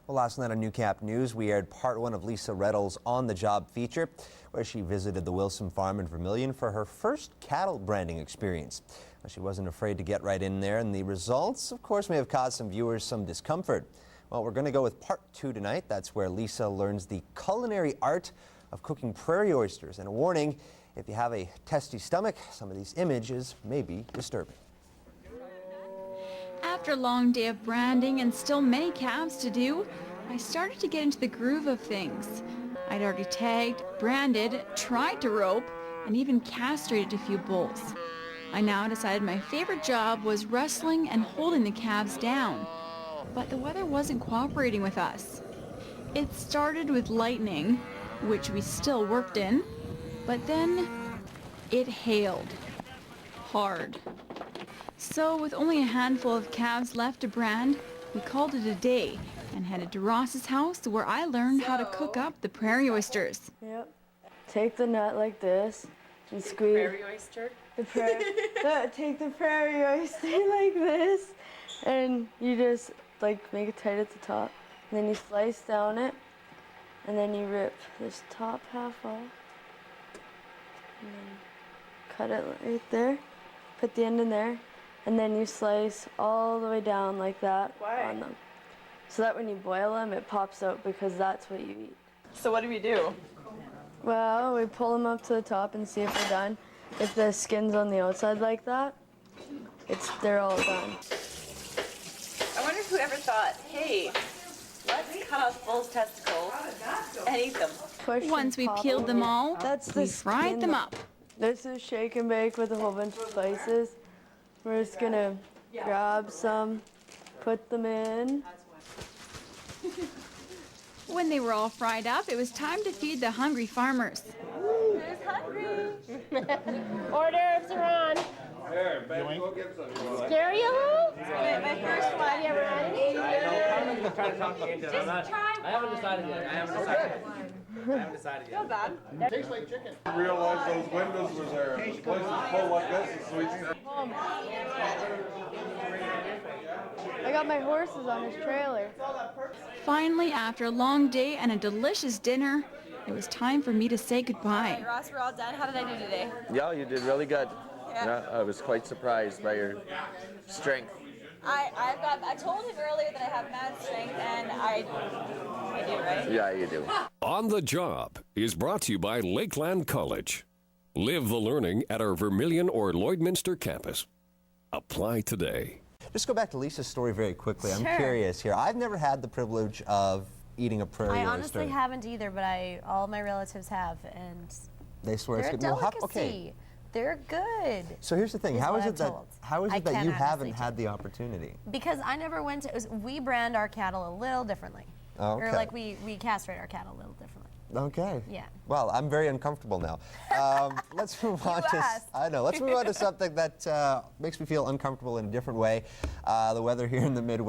Well, last night on New Cap News, we aired part one of Lisa Redl's On the Job feature, where she visited the Wilson Farm in Vermilion for her first cattle branding experience. Now, she wasn't afraid to get right in there, and the results, of course, may have caused some viewers some discomfort. Well, we're going to go with part two tonight. That's where Lisa learns the culinary art of cooking prairie oysters. And a warning, if you have a testy stomach, some of these images may be disturbing. After a long day of branding and still many calves to do, I started to get into the groove of things. I'd already tagged, branded, tried to rope, and even castrated a few bulls. I now decided my favorite job was wrestling and holding the calves down. But the weather wasn't cooperating with us. It started with lightning, which we still worked in, but then it hailed. Hard. So with only a handful of calves left to brand, we called it a day and headed to Ross's house where I learned how to cook up the prairie oysters. Yep. Take the nut like this and squeeze. Prairie oyster? Take the prairie oyster like this, and you just like make it tight at the top. And then you slice down it, and then you rip this top half off. And then cut it right there. Put the end in there. And then you slice all the way down like that on them. So that when you boil them, it pops out because that's what you eat. So what do we do? Well, we pull them up to the top and see if they're done. If the skin's on the outside like that, they're all done. I wonder if whoever thought, hey, let's cut off bull's testicles and eat them. Once we peeled them all, we fried them up. This is shake and bake with a whole bunch of spices. We're just gonna grab some, put them in. When they were all fried up, it was time to feed the hungry farmers. Who's hungry? Hors d'oeuvres are on. Here, Ben, go get some. Scary a little? My first one. Have you ever had it? I'm just trying to talk you into it. I haven't decided yet. Not bad. Tastes like chicken. I realized those windows were there. The place is full like this. It's sweet. I got my horses on his trailer. Finally, after a long day and a delicious dinner, it was time for me to say goodbye. Ross, we're all done. How did I do today? Yeah, you did really good. Yeah. I was quite surprised by your strength. I told him earlier that I have mad strength, and I do, right? Yeah, you do. On the Job is brought to you by Lakeland College. Live the learning at our Vermilion or Lloydminster campus. Apply today. Just go back to Lisa's story very quickly. Sure. I'm curious here. I've never had the privilege of eating a prairie oyster. I honestly haven't either, but all my relatives have, and They swear they're a it's good. Well, delicacy. okay. They're good. So here's the thing. is How what is I'm it that told. how is I it that can you honestly haven't tell. had the opportunity? Because I never went to. We brand our cattle a little differently. Oh, okay. Or like we castrate our cattle a little differently. Okay. Yeah. Well, I'm very uncomfortable now. Let's move on to. asked. I know. Let's move on to something that makes me feel uncomfortable in a different way. The weather here in the Midwest.